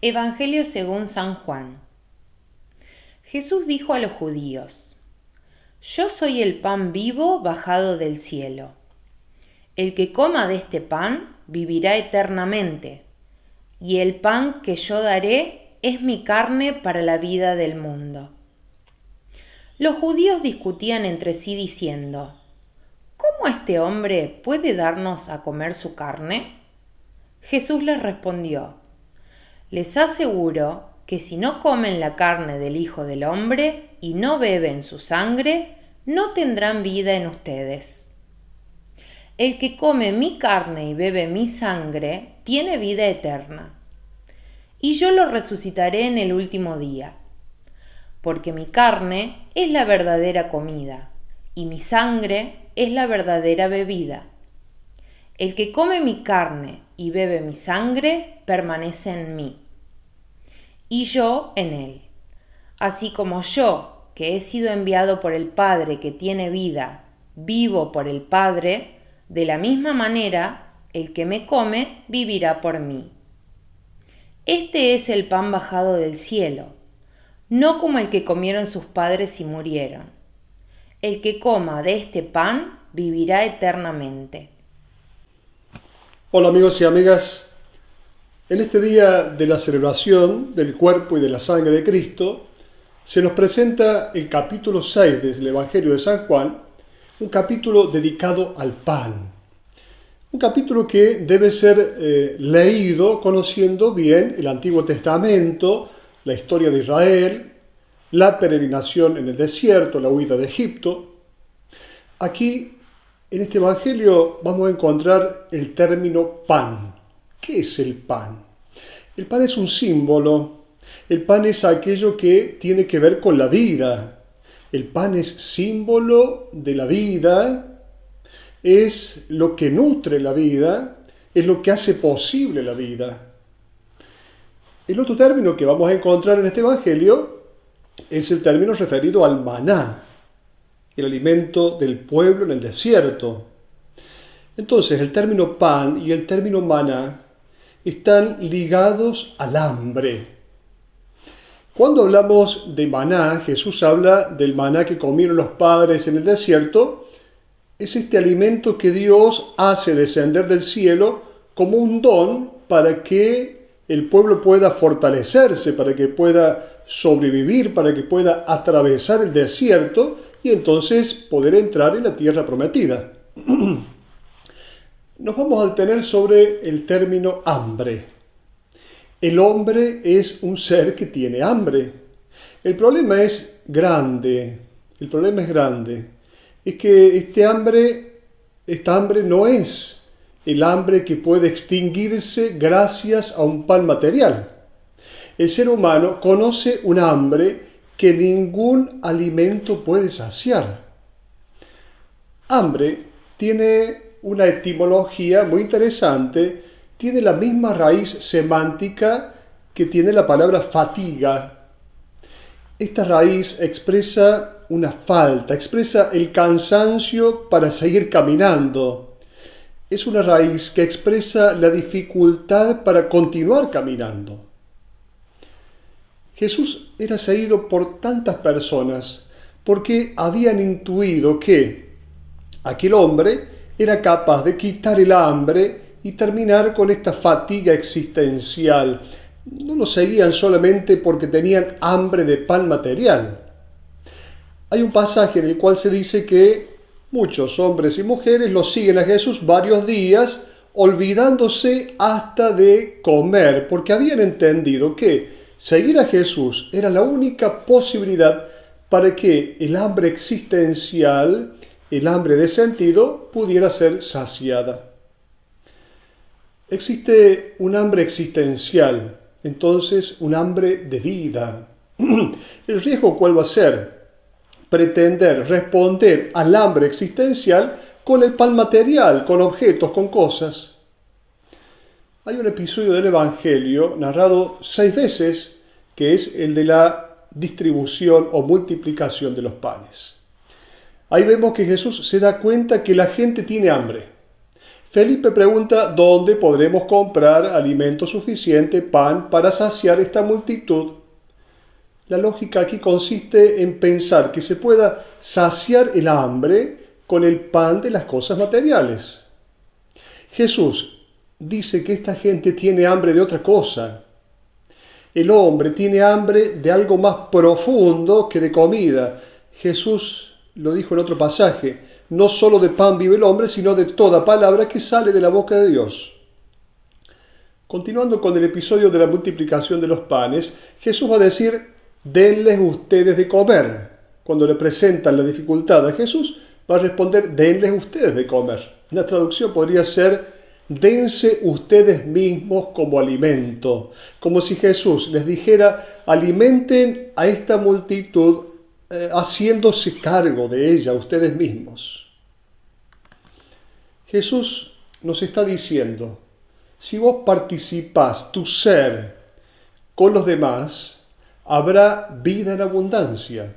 Evangelio según San Juan. Jesús dijo a los judíos: Yo soy el pan vivo bajado del cielo. El que coma de este pan vivirá eternamente, y el pan que yo daré es mi carne para la vida del mundo. Los judíos discutían entre sí diciendo: ¿Cómo este hombre puede darnos a comer su carne? Jesús les respondió: Les aseguro que si no comen la carne del Hijo del Hombre y no beben su sangre, no tendrán vida en ustedes. El que come mi carne y bebe mi sangre tiene vida eterna, y yo lo resucitaré en el último día, porque mi carne es la verdadera comida, y mi sangre es la verdadera bebida. El que come mi carne y bebe mi sangre permanece en mí, y yo en él. Así como yo, que he sido enviado por el Padre que tiene vida, vivo por el Padre, de la misma manera, el que me come vivirá por mí. Este es el pan bajado del cielo, no como el que comieron sus padres y murieron. El que coma de este pan vivirá eternamente. Hola amigos y amigas, en este día de la celebración del cuerpo y de la sangre de Cristo, se nos presenta el capítulo 6 del Evangelio de San Juan, un capítulo dedicado al pan. Un capítulo que debe ser leído conociendo bien el Antiguo Testamento, la historia de Israel, la peregrinación en el desierto, la huida de Egipto. Aquí en este Evangelio vamos a encontrar el término pan. ¿Qué es el pan? El pan es un símbolo. El pan es aquello que tiene que ver con la vida. El pan es símbolo de la vida, es lo que nutre la vida, es lo que hace posible la vida. El otro término que vamos a encontrar en este Evangelio es el término referido al maná, el alimento del pueblo en el desierto. Entonces, el término pan y el término maná están ligados al hambre. Cuando hablamos de maná, Jesús habla del maná que comieron los padres en el desierto. Es este alimento que Dios hace descender del cielo como un don para que el pueblo pueda fortalecerse, para que pueda sobrevivir, para que pueda atravesar el desierto y entonces poder entrar en la tierra prometida. Nos vamos a detener sobre el término hambre. El hombre es un ser que tiene hambre. El problema es grande. Es que esta hambre no es el hambre que puede extinguirse gracias a un pan material. El ser humano conoce un hambre que ningún alimento puede saciar. Hambre tiene una etimología muy interesante, tiene la misma raíz semántica que tiene la palabra fatiga. Esta raíz expresa una falta, expresa el cansancio para seguir caminando. Es una raíz que expresa la dificultad para continuar caminando. Jesús era seguido por tantas personas porque habían intuido que aquel hombre era capaz de quitar el hambre y terminar con esta fatiga existencial. No lo seguían solamente porque tenían hambre de pan material. Hay un pasaje en el cual se dice que muchos hombres y mujeres lo siguen a Jesús varios días, olvidándose hasta de comer, porque habían entendido que seguir a Jesús era la única posibilidad para que el hambre existencial, el hambre de sentido, pudiera ser saciada. Existe un hambre existencial, entonces un hambre de vida. ¿El riesgo cuál va a ser? Pretender responder al hambre existencial con el pan material, con objetos, con cosas. Hay un episodio del Evangelio narrado 6 veces que es el de la distribución o multiplicación de los panes. Ahí vemos que Jesús se da cuenta que la gente tiene hambre. Felipe pregunta dónde podremos comprar alimento suficiente, pan, para saciar esta multitud. La lógica aquí consiste en pensar que se pueda saciar el hambre con el pan de las cosas materiales. Jesús dice que esta gente tiene hambre de otra cosa. El hombre tiene hambre de algo más profundo que de comida. Jesús lo dijo en otro pasaje: no solo de pan vive el hombre, sino de toda palabra que sale de la boca de Dios. Continuando con el episodio de la multiplicación de los panes, Jesús va a decir: denles ustedes de comer. Cuando le presentan la dificultad a Jesús, va a responder: denles ustedes de comer. La traducción podría ser: dense ustedes mismos como alimento. Como si Jesús les dijera: alimenten a esta multitud haciéndose cargo de ella ustedes mismos. Jesús nos está diciendo: si vos participás tu ser con los demás, habrá vida en abundancia.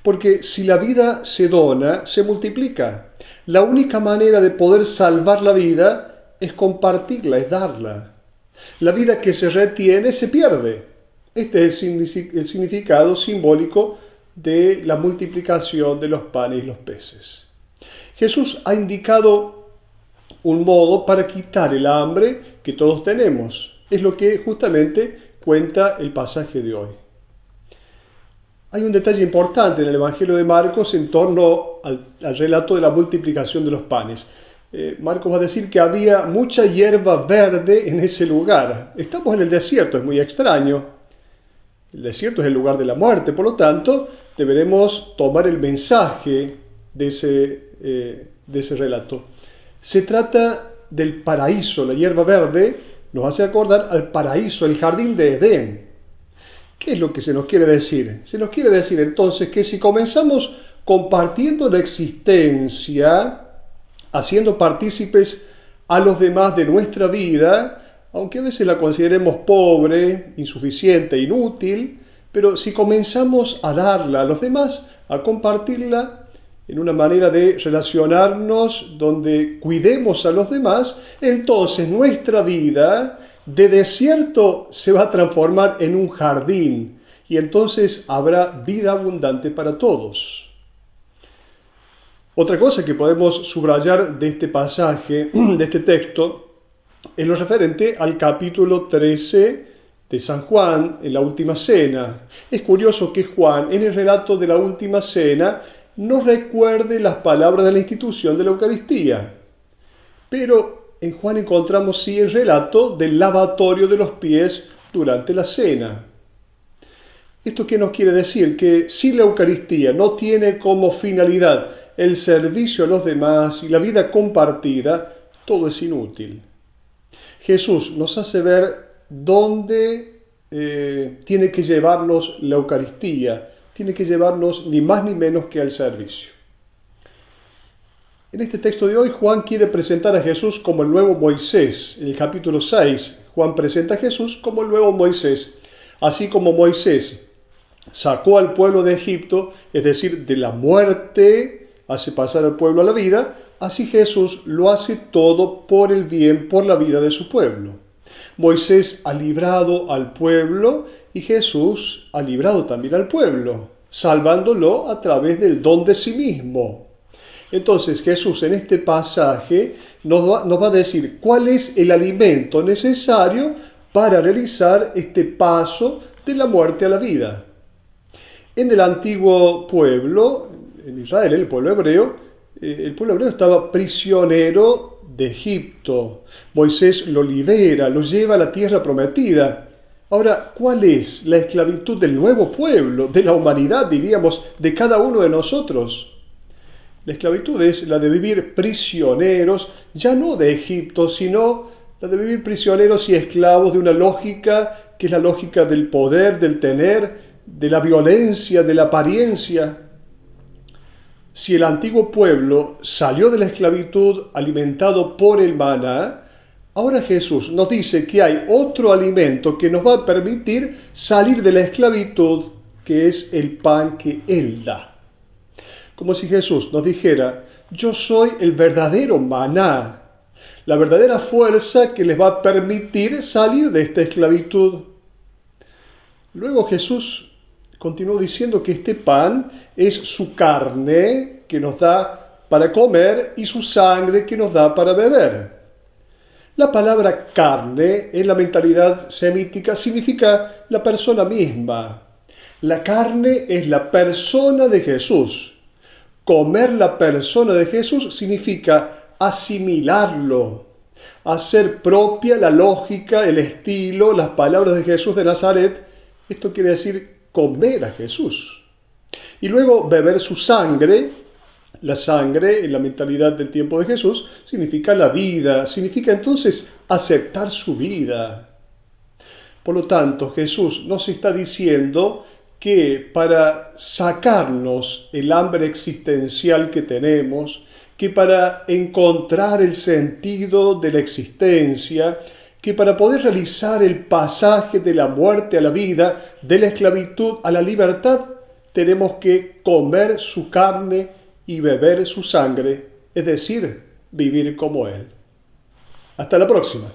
Porque si la vida se dona, se multiplica. La única manera de poder salvar la vida es compartirla, es darla. La vida que se retiene se pierde. Este es el significado simbólico de la multiplicación de los panes y los peces. Jesús ha indicado un modo para quitar el hambre que todos tenemos. Es lo que justamente cuenta el pasaje de hoy. Hay un detalle importante en el Evangelio de Marcos en torno al relato de la multiplicación de los panes. Marcos va a decir que había mucha hierba verde en ese lugar. Estamos en el desierto, es muy extraño. El desierto es el lugar de la muerte, por lo tanto, deberemos tomar el mensaje de ese relato. Se trata del paraíso. La hierba verde nos hace acordar al paraíso, el jardín de Edén. ¿Qué es lo que se nos quiere decir? Se nos quiere decir entonces que si comenzamos compartiendo la existencia, haciendo partícipes a los demás de nuestra vida, aunque a veces la consideremos pobre, insuficiente, inútil, pero si comenzamos a darla a los demás, a compartirla en una manera de relacionarnos donde cuidemos a los demás, entonces nuestra vida de desierto se va a transformar en un jardín y entonces habrá vida abundante para todos. Otra cosa que podemos subrayar de este pasaje, de este texto, es lo referente al capítulo 13 de San Juan, en la Última Cena. Es curioso que Juan, en el relato de la Última Cena, no recuerde las palabras de la institución de la Eucaristía. Pero en Juan encontramos sí el relato del lavatorio de los pies durante la cena. ¿Esto qué nos quiere decir? Que si la Eucaristía no tiene como finalidad el servicio a los demás y la vida compartida, todo es inútil. Jesús nos hace ver dónde tiene que llevarnos la Eucaristía. Tiene que llevarnos ni más ni menos que al servicio. En este texto de hoy, Juan quiere presentar a Jesús como el nuevo Moisés. En el capítulo 6, Juan presenta a Jesús como el nuevo Moisés. Así como Moisés sacó al pueblo de Egipto, es decir, de la muerte, hace pasar al pueblo a la vida, así Jesús lo hace todo por el bien, por la vida de su pueblo. Moisés ha librado al pueblo y Jesús ha librado también al pueblo, salvándolo a través del don de sí mismo. Entonces Jesús en este pasaje nos va a decir cuál es el alimento necesario para realizar este paso de la muerte a la vida. En el antiguo pueblo, en Israel, el pueblo hebreo estaba prisionero de Egipto. Moisés lo libera, lo lleva a la tierra prometida. Ahora, ¿cuál es la esclavitud del nuevo pueblo, de la humanidad, diríamos, de cada uno de nosotros? La esclavitud es la de vivir prisioneros, ya no de Egipto, sino la de vivir prisioneros y esclavos de una lógica que es la lógica del poder, del tener, de la violencia, de la apariencia. Si el antiguo pueblo salió de la esclavitud alimentado por el maná, ahora Jesús nos dice que hay otro alimento que nos va a permitir salir de la esclavitud, que es el pan que Él da. Como si Jesús nos dijera: yo soy el verdadero maná, la verdadera fuerza que les va a permitir salir de esta esclavitud. Luego Jesús continuó diciendo que este pan es su carne que nos da para comer y su sangre que nos da para beber. La palabra carne en la mentalidad semítica significa la persona misma. La carne es la persona de Jesús. Comer la persona de Jesús significa asimilarlo, hacer propia la lógica, el estilo, las palabras de Jesús de Nazaret. Esto quiere decir comer a Jesús. Y luego beber su sangre. La sangre, en la mentalidad del tiempo de Jesús, significa la vida, significa entonces aceptar su vida. Por lo tanto, Jesús nos está diciendo que para sacarnos el hambre existencial que tenemos, que para encontrar el sentido de la existencia, que para poder realizar el pasaje de la muerte a la vida, de la esclavitud a la libertad, tenemos que comer su carne y beber su sangre, es decir, vivir como Él. Hasta la próxima.